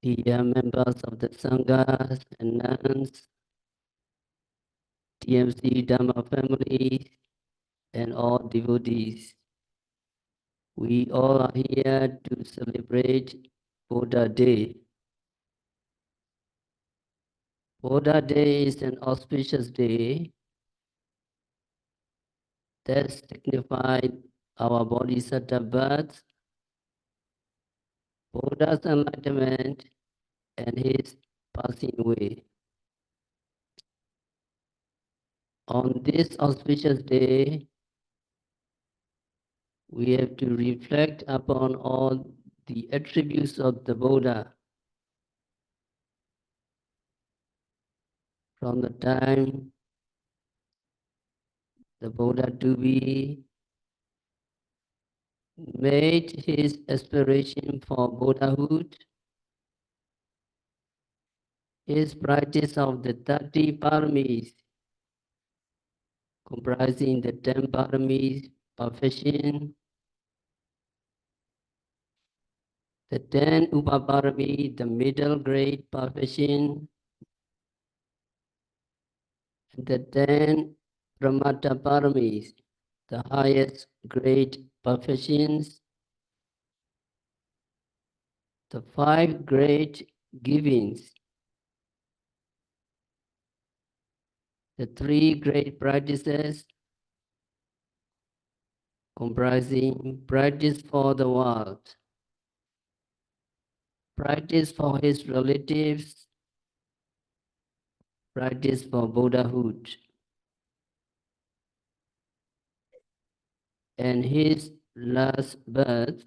dear members of the Sanghas and nuns, TMC Dhamma family, and all devotees. We all are here to celebrate Buddha Day. Buddha Day is an auspicious day that signifies our Bodhisattva birth, Buddha's enlightenment, and his passing away. On this auspicious day, we have to reflect upon all the attributes of the Buddha from the time the Buddha to be made his aspiration for Buddhahood, his practice of the 30 paramis, comprising the 10 paramis, perfection, the 10 upaparami, the middle grade perfection, and the 10 pramata paramis, the highest grade perfections, the 5 great givings, the 3 great practices, comprising practice for the world, practice for his relatives, practice for Buddhahood, and his last birth,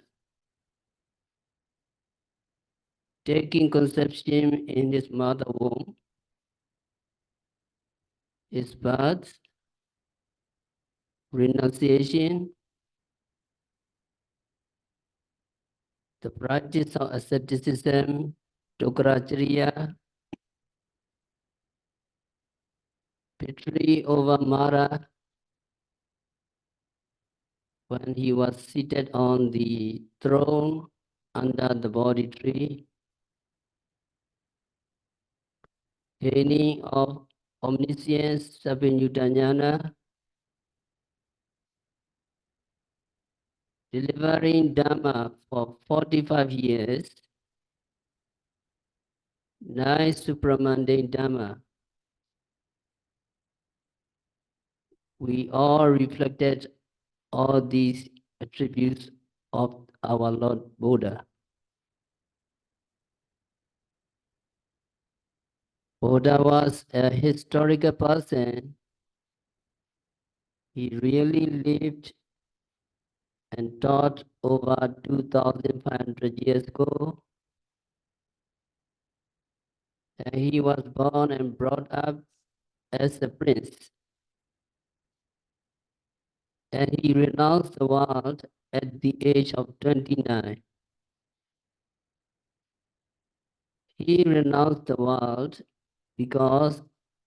taking conception in his mother womb, his birth, renunciation, the practice of asceticism, Dokracharya, victory over Mara when he was seated on the throne under the Bodhi tree, gaining of omniscience, Sabinyutanyana, delivering Dhamma for 45 years, 9 supramundane Dhamma. We all reflected all these attributes of our Lord Buddha. Buddha was a historical person. He really lived and taught over 2,500 years ago. And he was born and brought up as a prince. And he renounced the world at the age of 29. He renounced the world because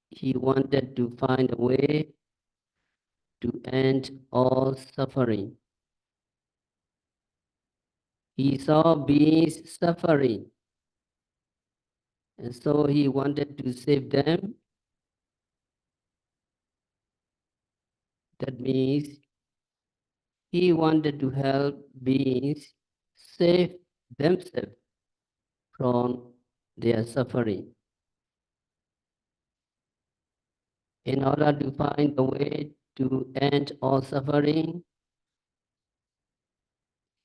he wanted to find a way to end all suffering. He saw beings suffering, and so he wanted to save them. That means he wanted to help beings save themselves from their suffering. In order to find a way to end all suffering,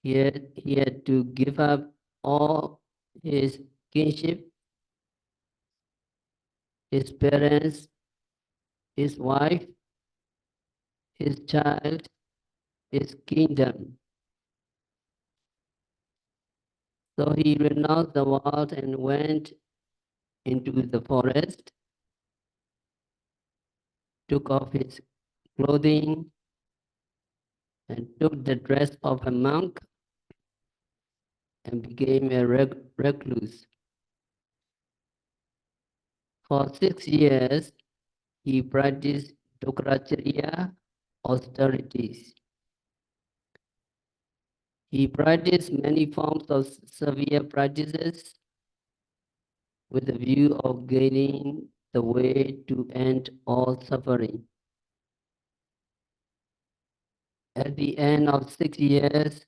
he had to give up all his kinship, his parents, his wife, his child, his kingdom. So he renounced the world and went into the forest, took off his clothing, and took the dress of a monk and became a recluse. For 6 years, he practiced Dokracharya austerities. He practiced many forms of severe practices with the view of gaining the way to end all suffering. At the end of 6 years,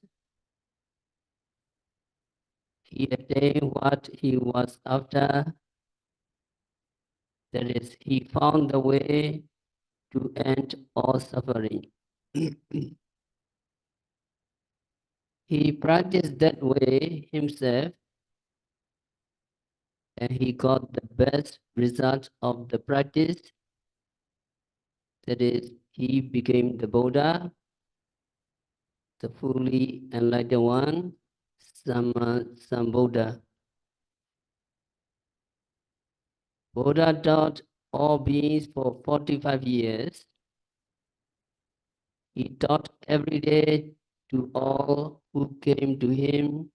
he attained what he was after, that is, he found the way to end all suffering. He practiced that way himself, and he got the best result of the practice. That is, he became the Buddha, the fully enlightened one, Sambuddha. Buddha taught all beings for 45 years. He taught every day to all who came to him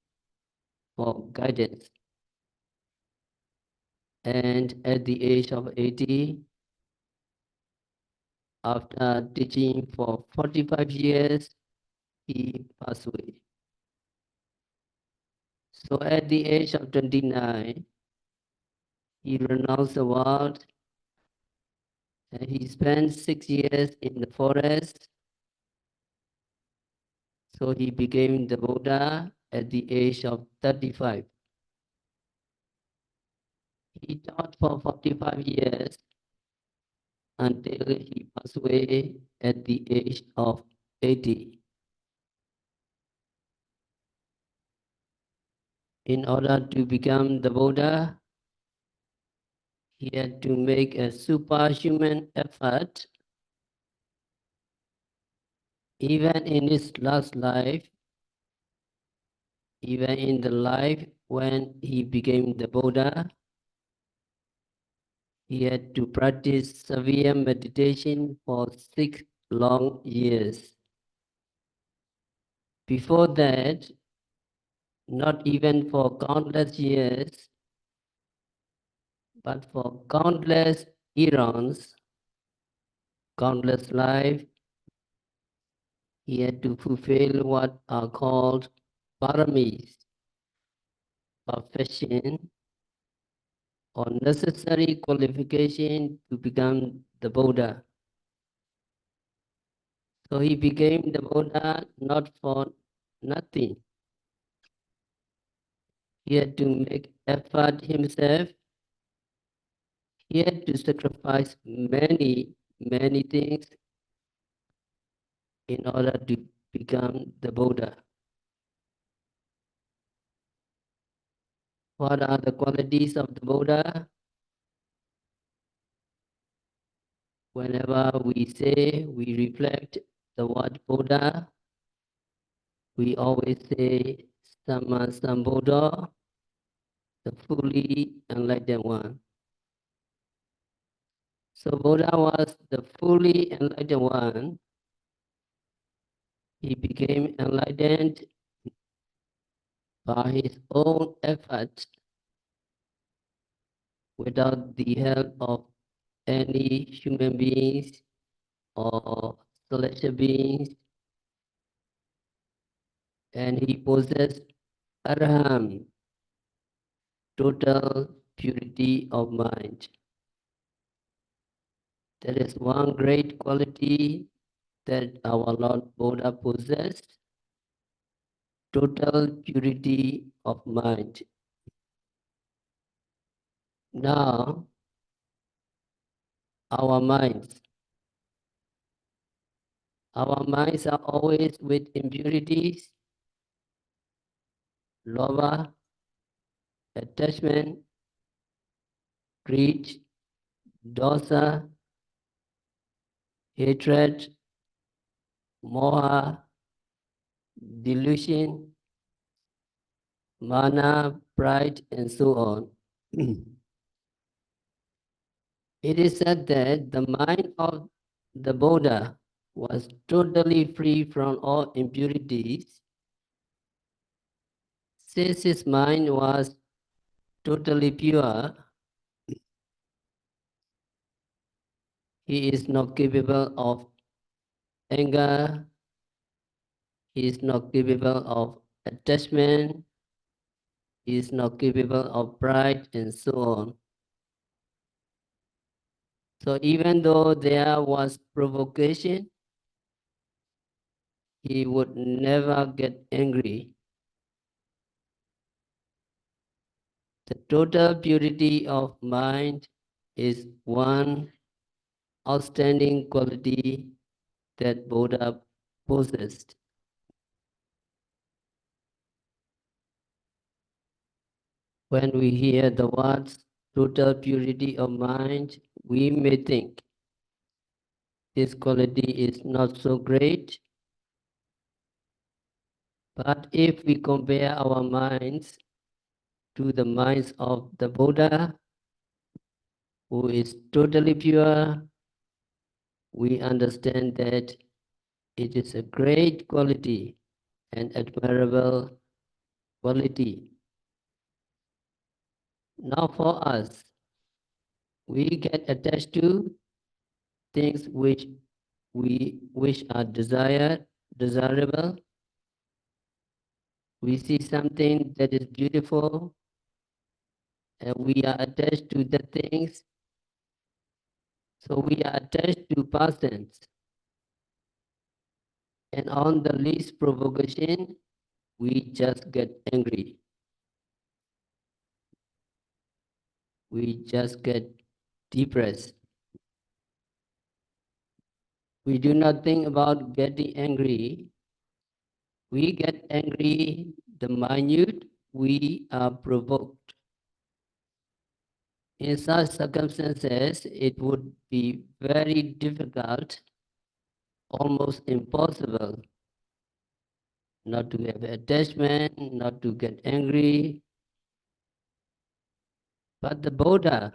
for guidance. And at the age of 80, after teaching for 45 years, he passed away. So at the age of 29, he renounced the world and he spent 6 years in the forest. So he became the Buddha at the age of 35. He taught for 45 years until he passed away at the age of 80. In order to become the Buddha, he had to make a superhuman effort. Even in his last life, even in the life when he became the Buddha, he had to practice severe meditation for 6 long years. Before that, not even for countless years, but for countless eons, countless life, he had to fulfill what are called paramis, perfection, or necessary qualification to become the Buddha. So he became the Buddha not for nothing. He had to make effort himself. He had to sacrifice many, many things in order to become the Buddha. What are the qualities of the Buddha? Whenever we say, we reflect the word Buddha, we always say Sama Sambuddha, the fully enlightened one. So Buddha was the fully enlightened one. He became enlightened by his own efforts without the help of any human beings or celestial beings, and he possessed arham, total purity of mind. That is one great quality that our Lord Buddha possessed, total purity of mind. Now, our minds are always with impurities, lova, attachment, greed, dosa, hatred, moha, delusion, mana, pride, and so on. It is said that the mind of the Buddha was totally free from all impurities. Since his mind was totally pure, he is not capable of anger, he is not capable of attachment, He is not capable of pride and so on. So even though there was provocation, he would never get angry. The total purity of mind is one outstanding quality that Buddha possessed. When we hear the words total purity of mind, we may think this quality is not so great. But if we compare our minds to the minds of the Buddha, who is totally pure, we understand that it is a great quality, an admirable quality. Now for us, we get attached to things which we wish are desirable. We see something that is beautiful, and we are attached to the things. So we are attached to persons. And on the least provocation, we just get angry. We just get depressed. We do not think about getting angry. We get angry the minute we are provoked. In such circumstances, it would be very difficult, almost impossible, not to have attachment, not to get angry. But the Buddha,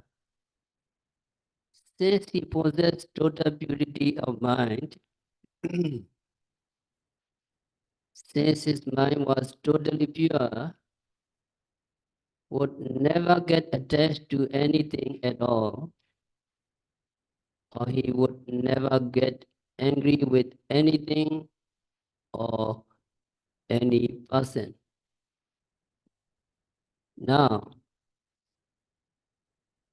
since he possessed total purity of mind, since his mind was totally pure, would never get attached to anything at all, or he would never get angry with anything or any person. Now,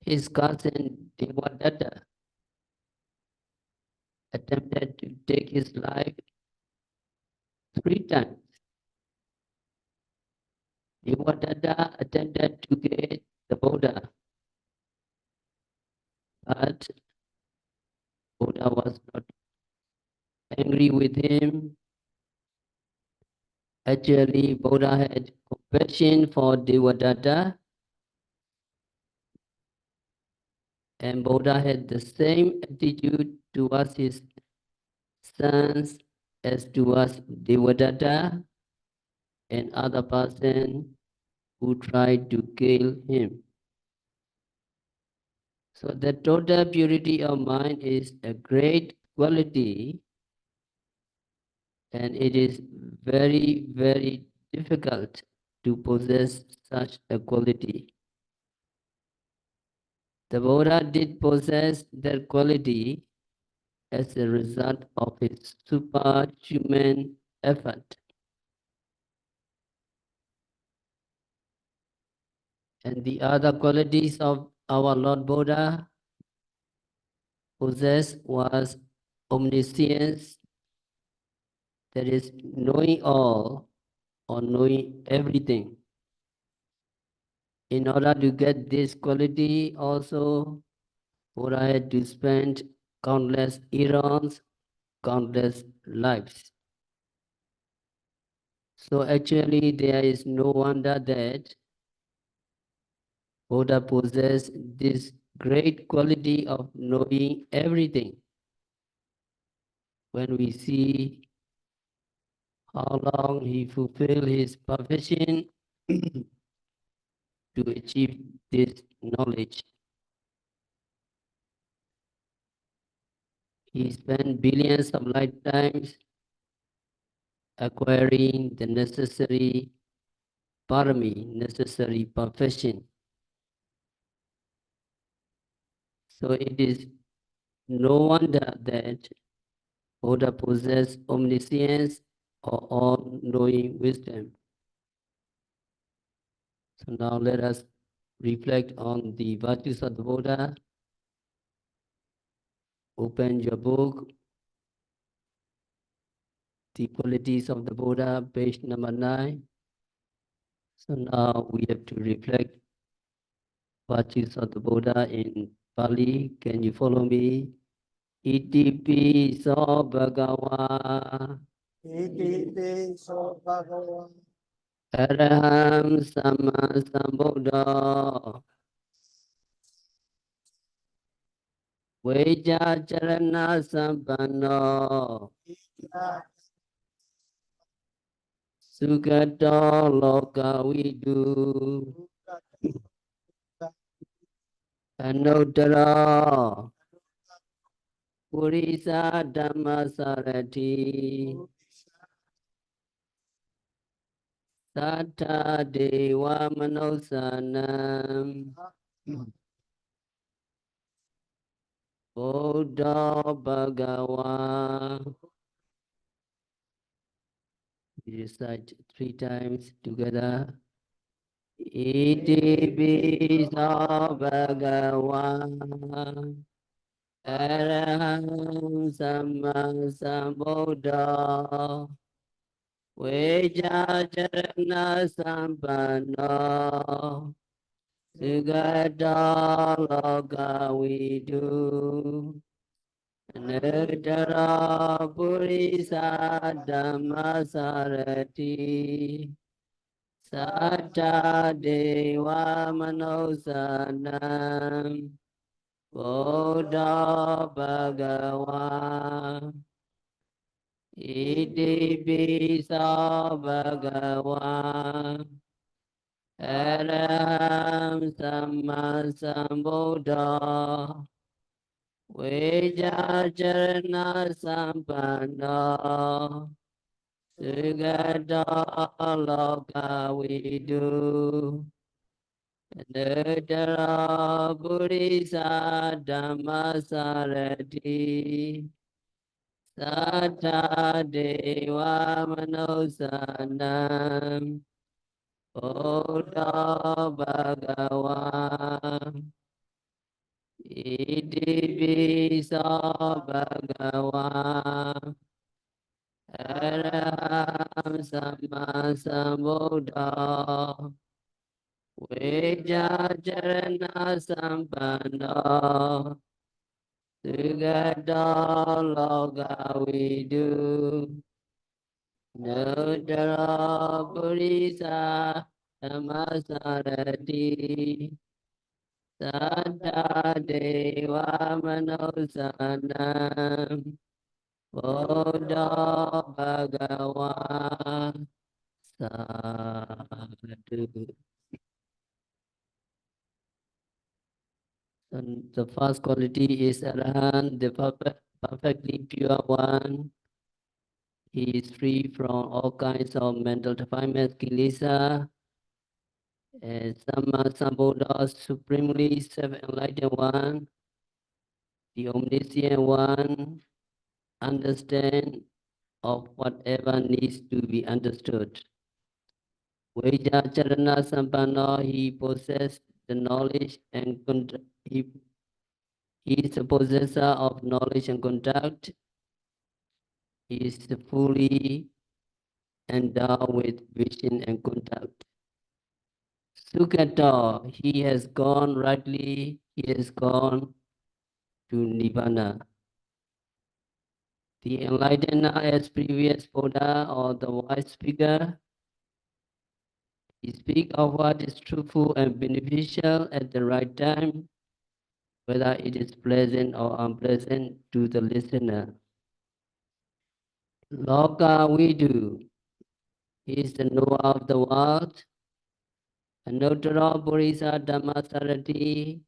his cousin Devadatta attempted to take his life 3 times. Devadatta attempted to get the Buddha, but Buddha was not angry with him. Actually, Buddha had compassion for Devadatta, and Buddha had the same attitude towards his sons as towards Devadatta and other person who tried to kill him. So the total purity of mind is a great quality, and it is very, very difficult to possess such a quality. The Buddha did possess that quality as a result of his superhuman effort. And the other qualities of our Lord Buddha possessed was omniscience, that is knowing all or knowing everything. In order to get this quality also, Buddha had to spend countless eons, countless lives. So actually there is no wonder that Buddha possessed this great quality of knowing everything. When we see how long he fulfilled his profession to achieve this knowledge. He spent billions of lifetimes acquiring the necessary parami, necessary perfection. So it is no wonder that Buddha possessed omniscience or all-knowing wisdom. So now let us reflect on the virtues of the Buddha. Open your book, The Qualities of the Buddha, page number 9. So now we have to reflect virtues of the Buddha in Pali. Can you follow me? Iti so bhagawa Iti so bhagawa araham sama sambuddha veja charana sampanno sugato loka vidu anuttara purisa dhamma sarati satta deva manosanam Buddha Bhagawa. We recite 3 times together. Iti bisa Bhagawa Araham Sama Sambuddha Veja Charana Sampanno Sugata Loka Vidu Anuttara Purisa Dhamma Sarati Satta Deva Manosanam Buddha Bhagawa Iti Bisa Bhagawa Araham Sama Sambuddha Veja Charana Sampanno Sugata Loka Vidu Anuttara Purisa Dhamma Sarati Satta Deva Manosanam Buddha Bhagawa Iti Bisa Bhagawa Araham Sama Sambuddha Veja Charana Sampanno Sugata Loka Vidu Anuttara Purisa Dhamma Sarati Satta Deva Manosanam Buddha Bhagawa Sadhu. And the first quality is Arahant, the perfectly pure one. He is free from all kinds of mental defilements, kilesa, and Sama Sambuddha, supremely self-enlightened one, the omniscient one, understand of whatever needs to be understood. Veja Charana Sampanna, he possessed the knowledge and he is the possessor of knowledge and conduct. He is fully endowed with vision and conduct. Sukata, he has gone rightly, he has gone to Nibbana. The enlightened as previous Buddha or the wise speaker, he speaks of what is truthful and beneficial at the right time, whether it is pleasant or unpleasant to the listener. Loka Vidu, he is the knower of the world. Anuttara Purisa Dhammasarati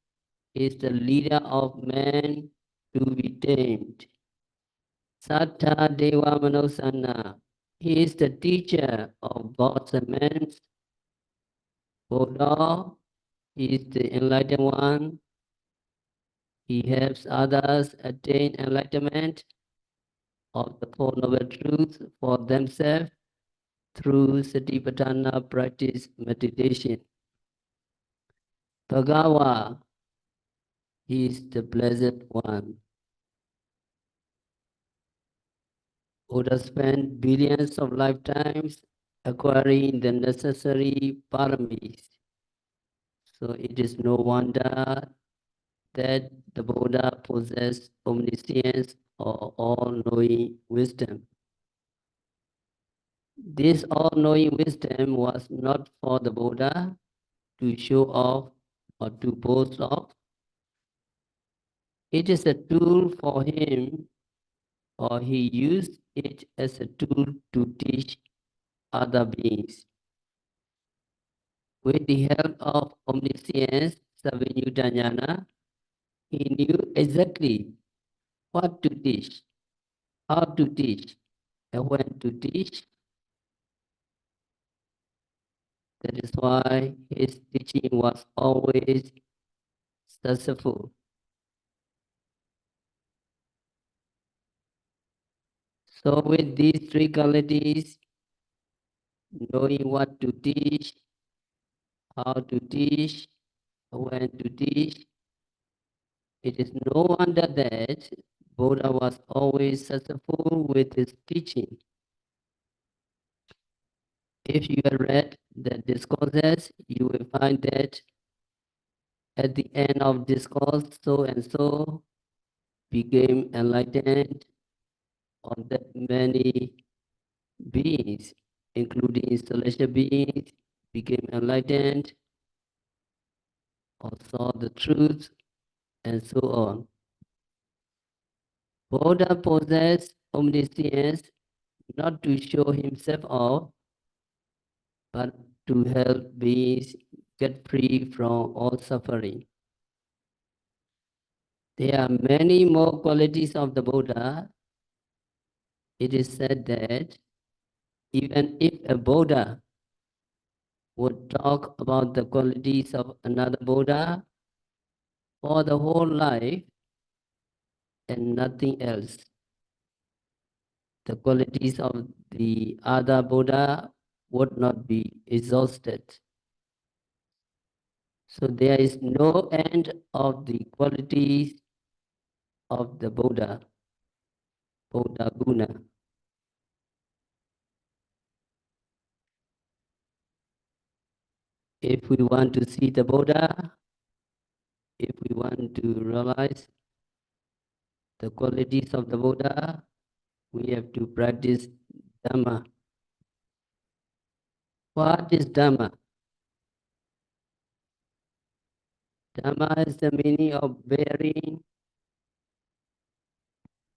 is the leader of men to be tamed. Satta Deva Manosana, he is the teacher of gods and men. Buddha, he is the enlightened one. He helps others attain enlightenment of the Four Noble Truths for themselves through Satipatthana practice meditation. Bhagawa, he is the Blessed One. Buddha spent billions of lifetimes acquiring the necessary paramis. So it is no wonder that the Buddha possessed omniscience or all-knowing wisdom. This all-knowing wisdom was not for the Buddha to show off or to boast of. It is a tool for him, or he used it as a tool to teach other beings. With the help of omniscience, Savinyudanyana, he knew exactly what to teach, how to teach, and when to teach. That is why his teaching was always successful. So with these three qualities, knowing what to teach, how to teach, when to teach, it is no wonder that Buddha was always successful with his teaching. If you have read the discourses, you will find that at the end of discourse, so and so became enlightened, or that many beings, including celestial beings, became enlightened, or saw the truth, and so on. Buddha possessed omniscience not to show himself off, but to help beings get free from all suffering. There are many more qualities of the Buddha. It is said that even if a Buddha would talk about the qualities of another Buddha for the whole life and nothing else, the qualities of the other Buddha would not be exhausted. So there is no end of the qualities of the Buddha, Buddha Guna. If we want to see the Buddha, if we want to realize the qualities of the Buddha, we have to practice Dhamma. What is Dhamma? Dhamma is the meaning of bearing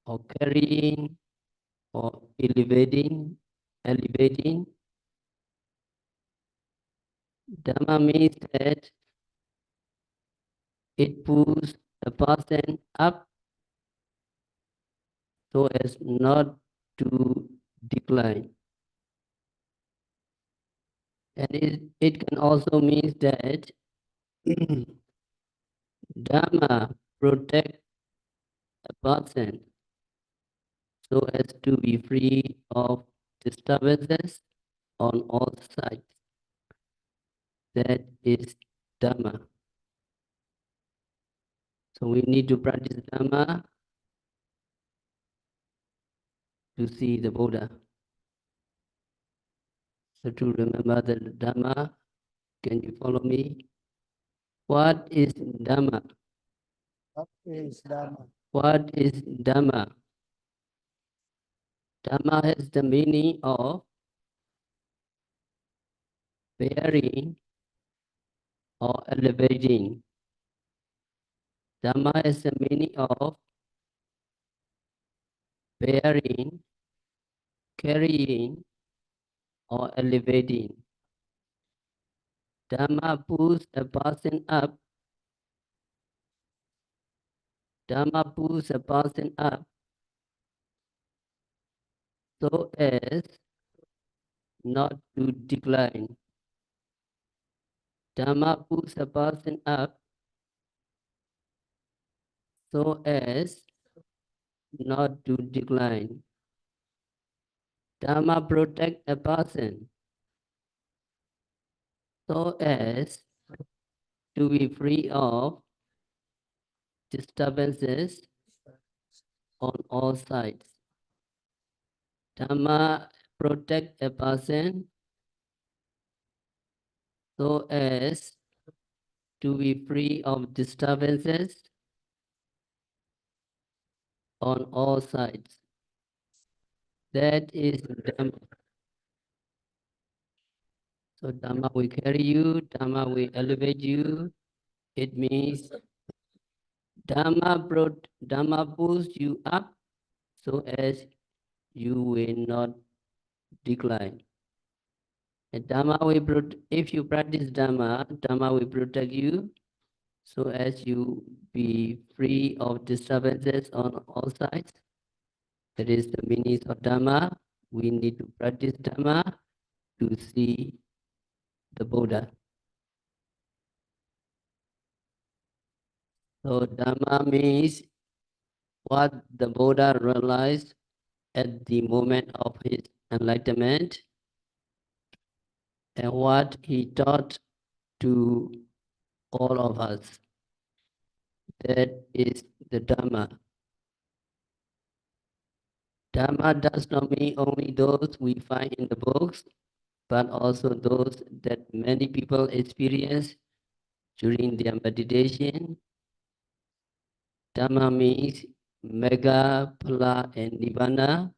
or carrying or elevating. Dhamma means that it pulls a person up so as not to decline. And it can also mean that Dhamma protects a person so as to be free of disturbances on all sides. That is Dhamma. So we need to practice Dhamma to see the Buddha. So to remember the Dhamma, can you follow me? What is Dhamma? What is Dhamma? What is Dhamma? Dhamma has the meaning of bearing or elevating. Dhamma has the meaning of bearing, carrying, or elevating. Dhamma pulls a person up. Dhamma pulls a person up so as not to decline. Dhamma pulls a person up so as not to decline. Dhamma protects a person so as to be free of disturbances on all sides. Dhamma protect a person so as to be free of disturbances on all sides. That is Dhamma. So Dhamma will carry you, Dhamma will elevate you. It means Dhamma pulls you up so as you will not decline. And Dhamma will if you practice Dhamma, Dhamma will protect you so as you be free of disturbances on all sides. That is the meaning of Dhamma. We need to practice Dhamma to see the Buddha. So Dhamma means what the Buddha realized at the moment of his enlightenment and what he taught to all of us. That is the Dhamma. Dhamma does not mean only those we find in the books, but also those that many people experience during their meditation. Dhamma means Mega, Phala, and Nibbana.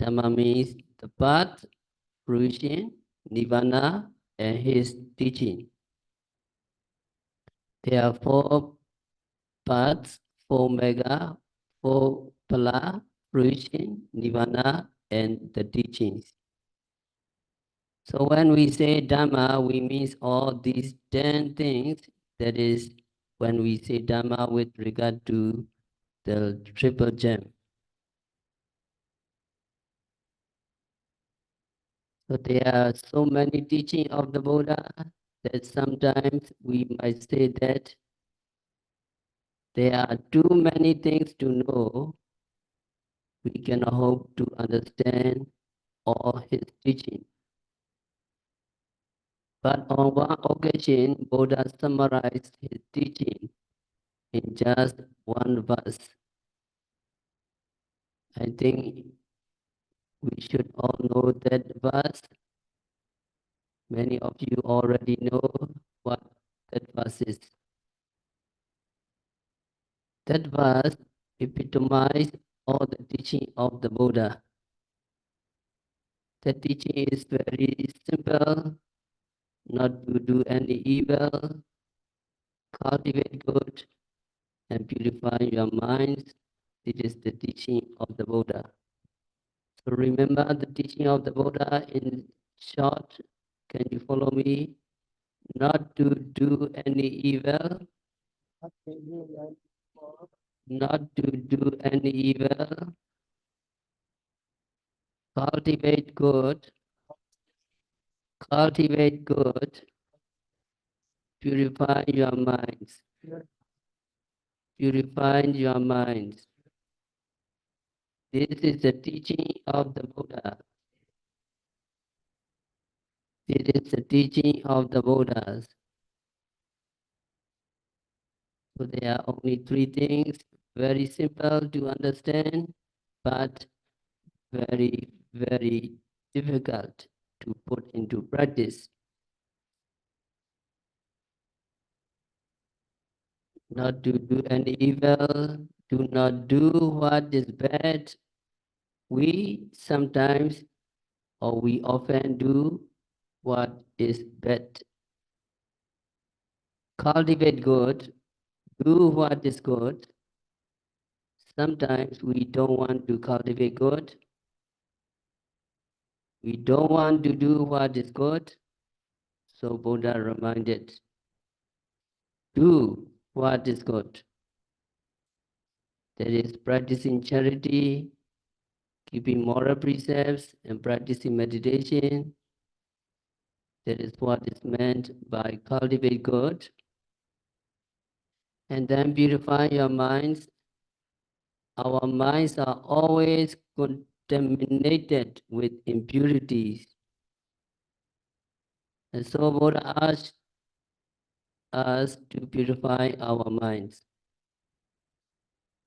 Dhamma means the path, fruition, Nibbana, and his teaching. There are four paths, four Mega, four Phala, fruition, Nibbana, and the teachings. So when we say Dhamma, we mean all these 10 things. That is when we say Dhamma with regard to the triple gem. So there are so many teachings of the Buddha that sometimes we might say that there are too many things to know. We cannot hope to understand all his teaching. But on one occasion, Buddha summarized his teaching in just one verse. I think we should all know that verse. Many of you already know what that verse is. That verse epitomizes all the teaching of the Buddha. The teaching is very simple, not to do any evil, cultivate good, and purify your minds. It is the teaching of the Buddha. So remember the teaching of the Buddha in short. Can you follow me? Not to do any evil, not to do any evil, cultivate good, purify your minds, purify your minds. This is the teaching of the Buddha. This is the teaching of the Buddhas. So there are only three things, very simple to understand, but very, very difficult to put into practice. Not to do any evil, do not do what is bad. We sometimes or we often do what is bad. Cultivate good, do what is good. Sometimes we don't want to cultivate good. We don't want to do what is good. So Buddha reminded, do what is good. That is practicing charity, keeping moral precepts, and practicing meditation. That is what is meant by cultivate good. And then purify your minds. Our minds are always contaminated with impurities. And so Buddha asked, us to purify our minds.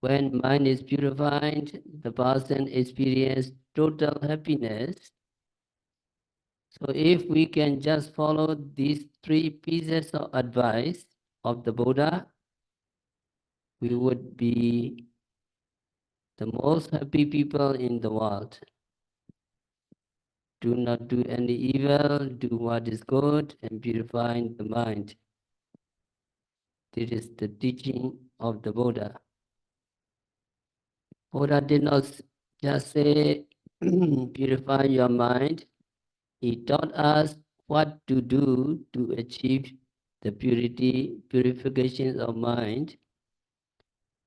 When mind is purified, the person experiences total happiness. So if we can just follow these 3 pieces of advice of the Buddha, we would be the most happy people in the world. Do not do any evil, do what is good, and purify the mind. This is the teaching of the Buddha. Buddha did not just say, purify your mind. He taught us what to do to achieve the purification of mind.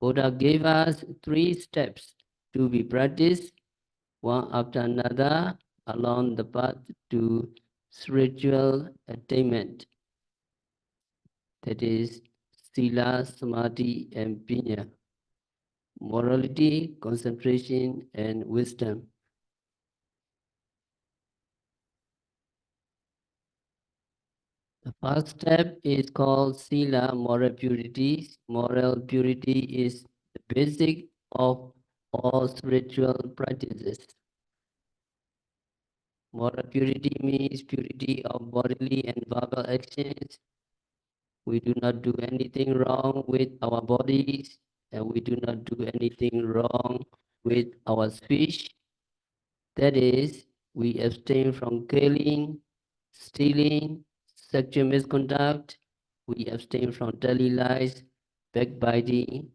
Buddha gave us 3 steps to be practiced, one after another, along the path to spiritual attainment. That is, Sila, Samadhi, and Panya. Morality, concentration, and wisdom. The first step is called Sila, moral purity. Moral purity is the basic of all spiritual practices. Moral purity means purity of bodily and verbal actions. We do not do anything wrong with our bodies, and we do not do anything wrong with our speech. That is, we abstain from killing, stealing, sexual misconduct. We abstain from daily lies, backbiting,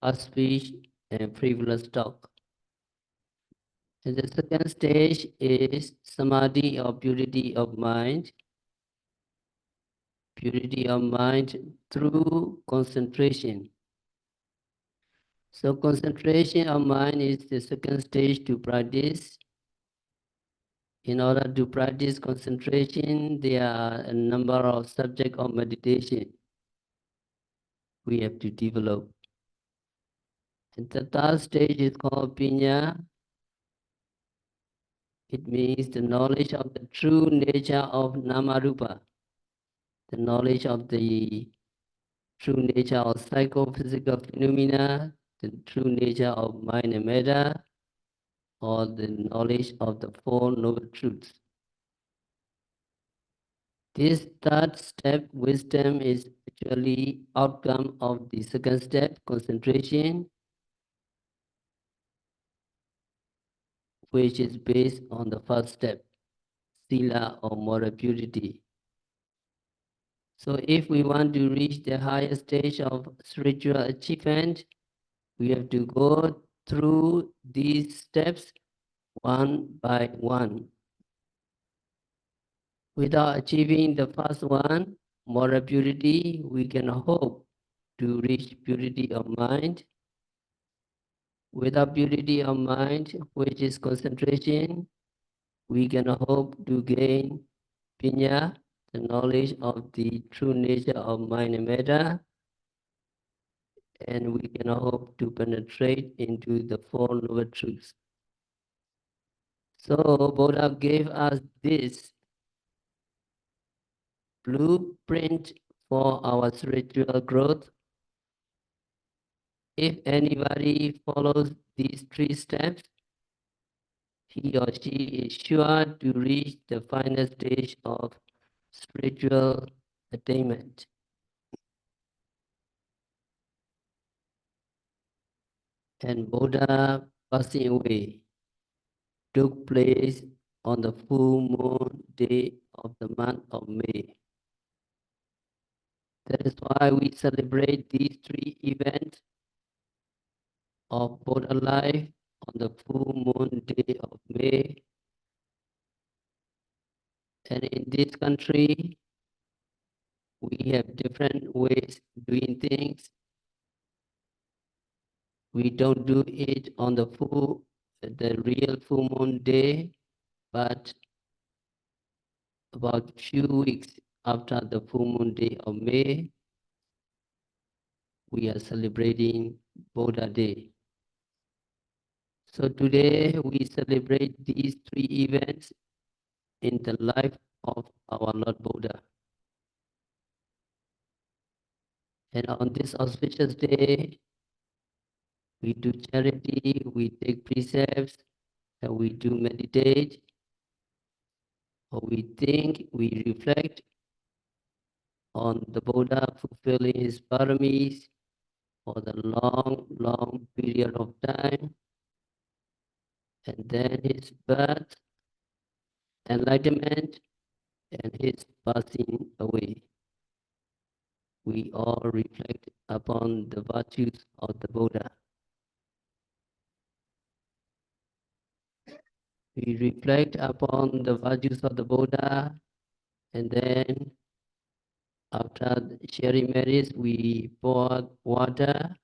harsh speech, and frivolous talk. And the second stage is samadhi, or purity of mind. Purity of mind through concentration. So concentration of mind is the second stage to practice. In order to practice concentration, there are a number of subjects of meditation we have to develop. And the third stage is called Panya. It means the knowledge of the true nature of Namarupa, the knowledge of the true nature of psychophysical phenomena, the true nature of mind and matter, or the knowledge of the Four Noble Truths. This third step, wisdom, is actually outcome of the second step, concentration, which is based on the first step, sila, or moral purity. So if we want to reach the highest stage of spiritual achievement, we have to go through these steps one by one. Without achieving the first one, moral purity, we can hope to reach purity of mind. Without purity of mind, which is concentration, we can hope to gain Panya, the knowledge of the true nature of mind and matter, and we can hope to penetrate into the Four Noble Truths. So Buddha gave us this blueprint for our spiritual growth. If anybody follows these 3 steps, he or she is sure to reach the final stage of spiritual attainment. And Buddha passing away took place on the full moon day of the month of May. That is why we celebrate these 3 events of Buddha life on the full moon day of May. And in this country, we have different ways doing things. We don't do it on the real full moon day, but about few weeks after the full moon day of May, we are celebrating Buddha Day. So today we celebrate these 3 events in the life of our Lord Buddha. And on this auspicious day, we do charity, we take precepts, and we do meditate, or we think, we reflect on the Buddha fulfilling his paramis for the long, long period of time, and then his birth, enlightenment, and his passing away. We all reflect upon the virtues of the Buddha. We reflect upon the virtues of the Buddha, and then after sharing merits, we pour water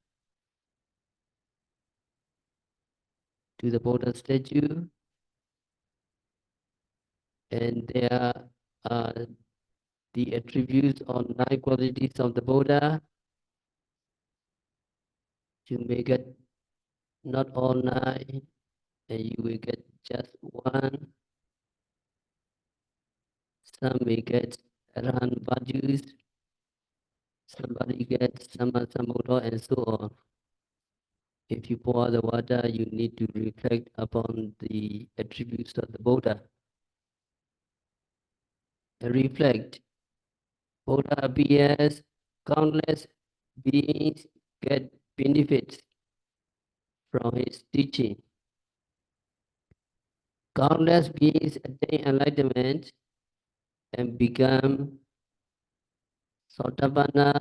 to the Buddha statue, and there are the attributes or 9 qualities of the Buddha. You may get not all 9, and you will get just 1. Some may get Arahant virtues, somebody gets Sammasambuddha, and so on. If you pour the water, you need to reflect upon the attributes of the Buddha. And reflect. Buddha appears, countless beings get benefits from his teaching. Countless beings attain enlightenment and become Sotapanna,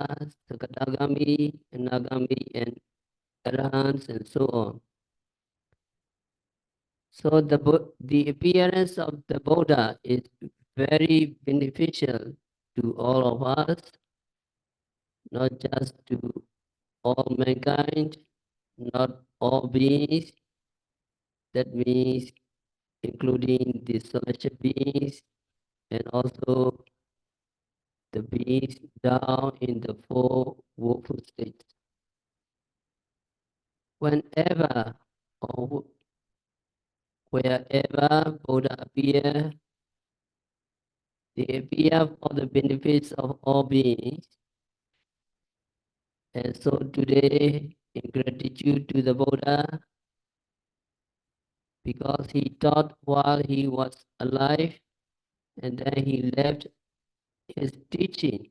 Sakadagami, Anagami, and Arahants, and so on. So the appearance of the Buddha is very beneficial to all of us, not just to all mankind, not all beings. That means including the celestial beings and also the beings down in the 4 woeful states. Whenever or wherever Buddha appear, they appear for the benefits of all beings. And so today, in gratitude to the Buddha, because he taught while he was alive, and then he left his teaching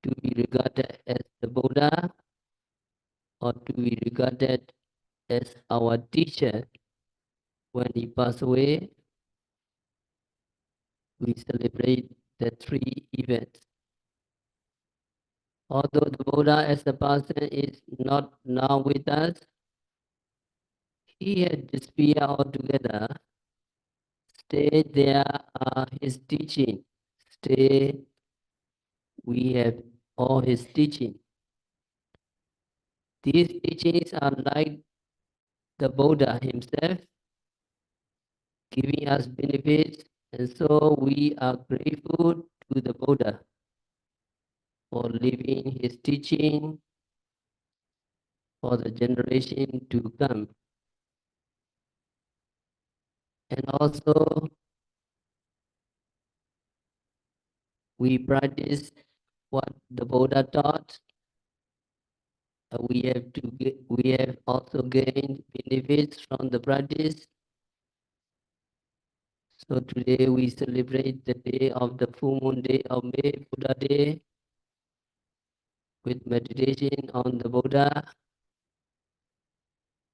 to be regarded as the Buddha, or to be regarded as our teacher. When he passed away, we celebrate the 3 events. Although the Buddha as the person is not now with us, he had disappeared altogether. Stay there his teaching. Stay, we have all his teaching. These teachings are like the Buddha himself, giving us benefits, and so we are grateful to the Buddha for leaving his teaching for the generation to come. And also, we practice what the Buddha taught. We have also gained benefits from the practice. So today we celebrate the day of the full moon day of May, Buddha Day, with meditation on the Buddha,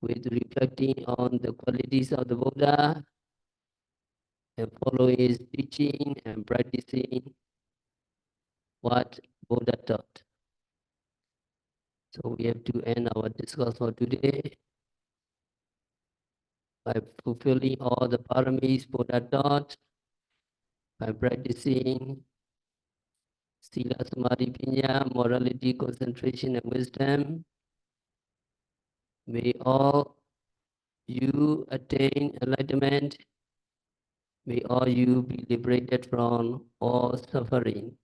with reflecting on the qualities of the Buddha, and following his teaching and practicing what Buddha taught. So we have to end our discourse for today by fulfilling all the paramis Buddha taught, by practicing Sila, Samadhi, Pinya, morality, concentration, and wisdom. May all you attain enlightenment. May all you be liberated from all suffering.